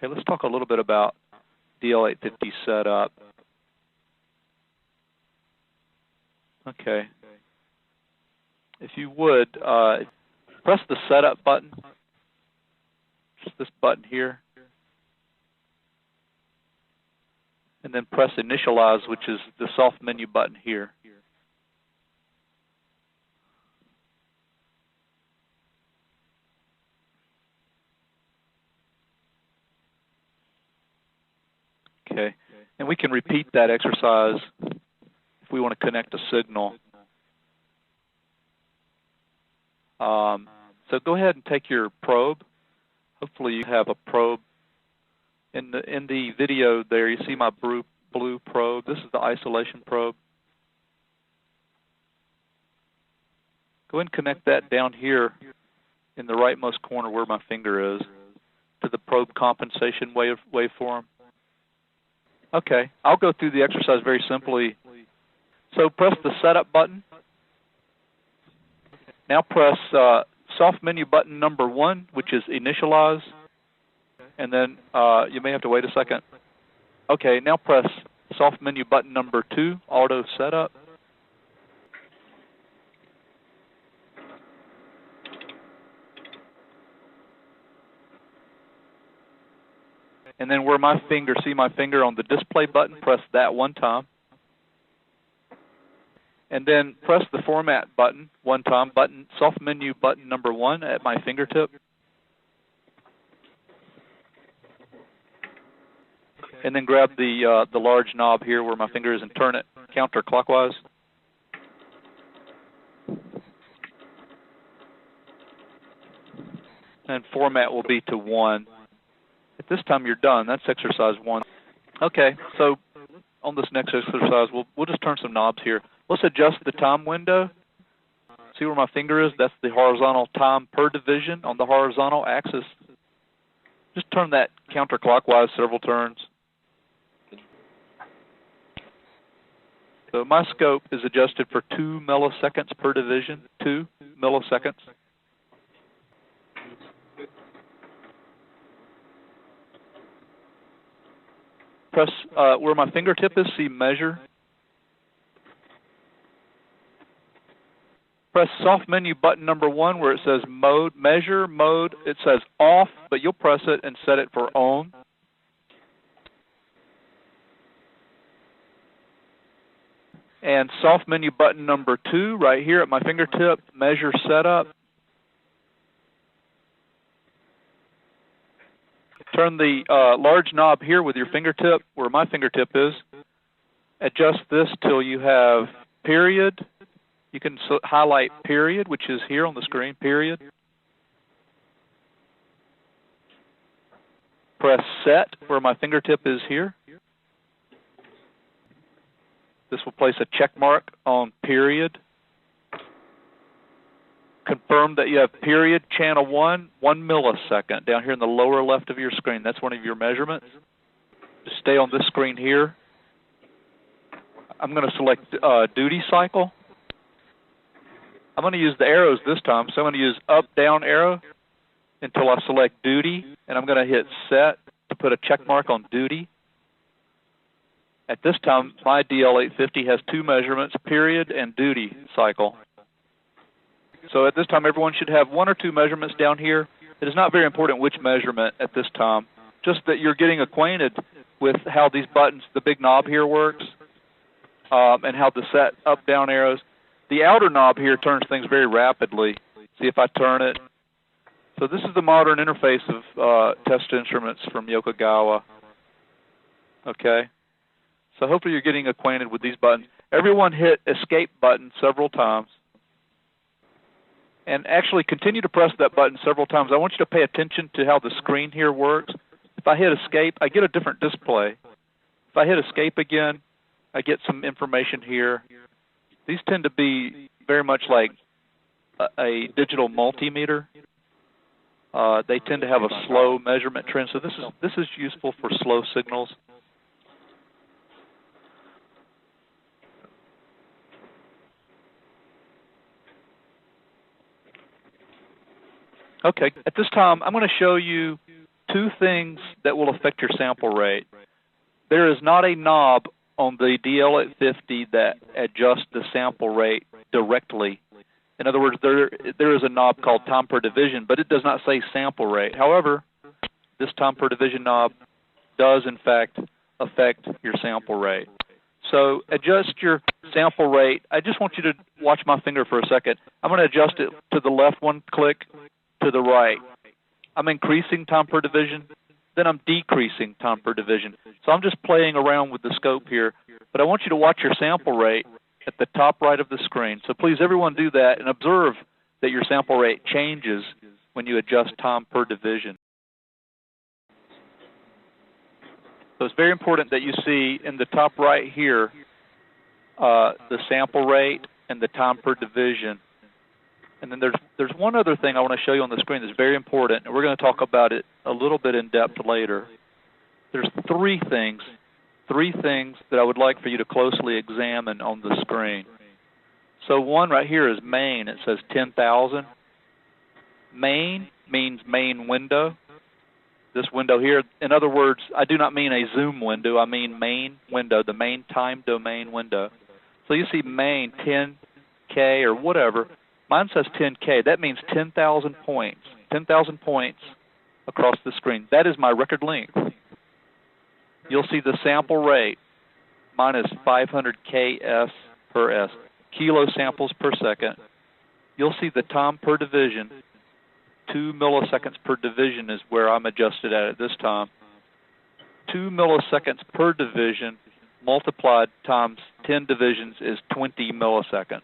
Okay, let's talk a little bit about DL850 setup. Okay. If you would, press the setup button, just this button here, and then press initialize, which is the soft menu button here. Okay, and we can repeat that exercise if we want to connect a signal. So go ahead and take your probe. Hopefully you have a probe. In the video there, you see my blue probe. This is the isolation probe. Go ahead and connect that down here in the rightmost corner where my finger is to the probe compensation waveform. Okay, I'll go through the exercise very simply. So press the setup button. Now press soft menu button number 1, which is initialize. And then you may have to wait a second. Okay, now press soft menu button number 2, auto setup. And then where my finger, see my finger on the display button, press that one time. And then press the format button one time, soft menu button number 1 at my fingertip. And then grab the large knob here where my finger is and turn it counterclockwise. And format will be to 1. At this time you're done. That's exercise 1. Okay, so on this next exercise, we'll just turn some knobs here. Let's adjust the time window. See where my finger is? That's the horizontal time per division on the horizontal axis. Just turn that counterclockwise several turns. So my scope is adjusted for 2 milliseconds per division, 2 milliseconds. Press where my fingertip is, see measure. Press soft menu button number 1 where it says mode, measure, mode. It says off, but you'll press it and set it for on. And soft menu button number 2 right here at my fingertip, measure setup. Turn the large knob here with your fingertip, where my fingertip is. Adjust this till you have period. You can highlight period, which is here on the screen, period. Press set, where my fingertip is here. This will place a check mark on period. Confirm that you have period channel 1 millisecond down here in the lower left of your screen. That's one of your measurements. Just stay on this screen here. I'm going to select duty cycle. I'm going to use the arrows this time, so I'm going to use up, down arrow until I select duty, and I'm going to hit set to put a check mark on duty. At this time, my DL850 has 2 measurements, period and duty cycle. So at this time, everyone should have 1 or 2 measurements down here. It is not very important which measurement at this time, just that you're getting acquainted with how these buttons, the big knob here works, and how the set up, down arrows. The outer knob here turns things very rapidly. See if I turn it. So this is the modern interface of test instruments from Yokogawa. Okay. So hopefully you're getting acquainted with these buttons. Everyone hit escape button several times. And actually continue to press that button several times. I want you to pay attention to how the screen here works. If I hit escape, I get a different display. If I hit escape again, I get some information here. These tend to be very much like a digital multimeter. They tend to have a slow measurement trend. So this is useful for slow signals. Okay, at this time, I'm going to show you 2 things that will affect your sample rate. There is not a knob on the DL850 that adjusts the sample rate directly. In other words, there is a knob called time per division, but it does not say sample rate. However, this time per division knob does, in fact, affect your sample rate. So adjust your sample rate. I just want you to watch my finger for a second. I'm going to adjust it to the left one click, to the right. I'm increasing time per division, then I'm decreasing time per division. So I'm just playing around with the scope here, but I want you to watch your sample rate at the top right of the screen. So please, everyone, do that and observe that your sample rate changes when you adjust time per division. So it's very important that you see in the top right here the sample rate and the time per division. And then there's one other thing I want to show you on the screen that's very important, and we're going to talk about it a little bit in depth later. There's three things that I would like for you to closely examine on the screen. So one right here is main. It says 10,000. Main means main window. This window here, in other words, I do not mean a zoom window. I mean main window, the main time domain window. So you see main 10K or whatever. Mine says 10K. That means 10,000 points. 10,000 points across the screen. That is my record length. You'll see the sample rate. Mine is 500 KS per S, kilo samples per second. You'll see the time per division. 2 milliseconds per division is where I'm adjusted at this time. 2 milliseconds per division multiplied times 10 divisions is 20 milliseconds.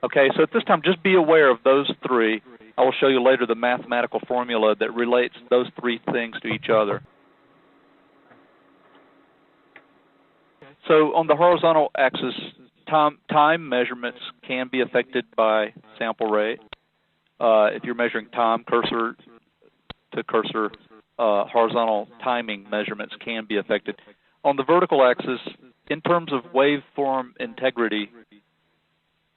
Okay, so at this time, just be aware of those three. I will show you later the mathematical formula that relates those three things to each other. So on the horizontal axis, time measurements can be affected by sample rate. If you're measuring time, cursor to cursor, horizontal timing measurements can be affected. On the vertical axis, in terms of waveform integrity,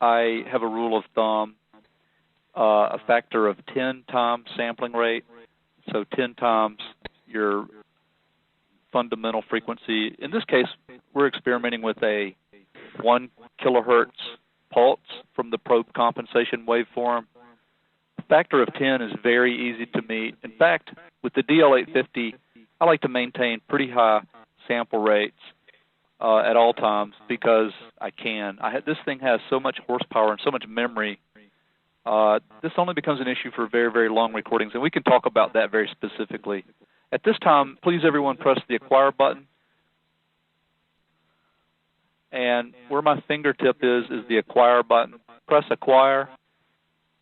I have a rule of thumb, a factor of 10 times sampling rate, so 10 times your fundamental frequency. In this case, we're experimenting with a 1 kilohertz pulse from the probe compensation waveform. A factor of 10 is very easy to meet. In fact, with the DL850, I like to maintain pretty high sample rates at all times because I can. This thing has so much horsepower and so much memory. This only becomes an issue for very, very long recordings, and we can talk about that very specifically. At this time, please everyone press the acquire button. And where my fingertip is the acquire button. Press acquire.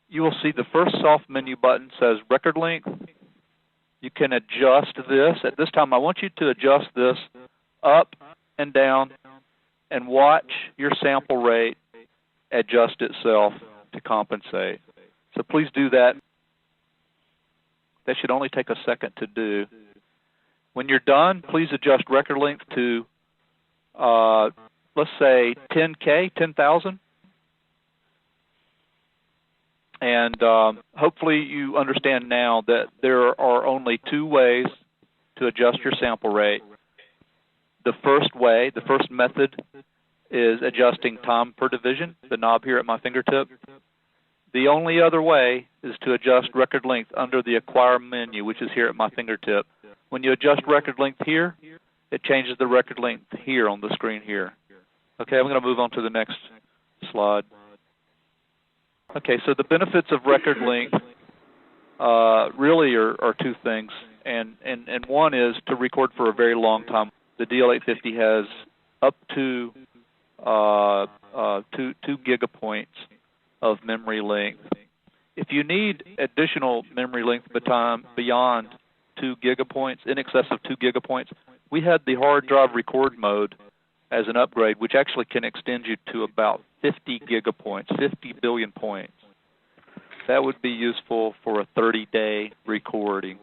You will see the first soft menu button says record length. You can adjust this. At this time, I want you to adjust this up and down and watch your sample rate adjust itself to compensate. So please do that. That should only take a second to do. When you're done, please adjust record length to, let's say, 10K, 10,000. And hopefully you understand now that there are only two ways to adjust your sample rate. The first way, the first method, is adjusting time per division, the knob here at my fingertip. The only other way is to adjust record length under the acquire menu, which is here at my fingertip. When you adjust record length here, it changes the record length here on the screen here. Okay, I'm going to move on to the next slide. Okay, so the benefits of record length really are two things, and one is to record for a very long time. The DL850 has up to 2 gigapoints of memory length. If you need additional memory length beyond 2 gigapoints, in excess of 2 gigapoints, we had the hard drive record mode as an upgrade, which actually can extend you to about 50 gigapoints, 50 billion points. That would be useful for a 30-day recording.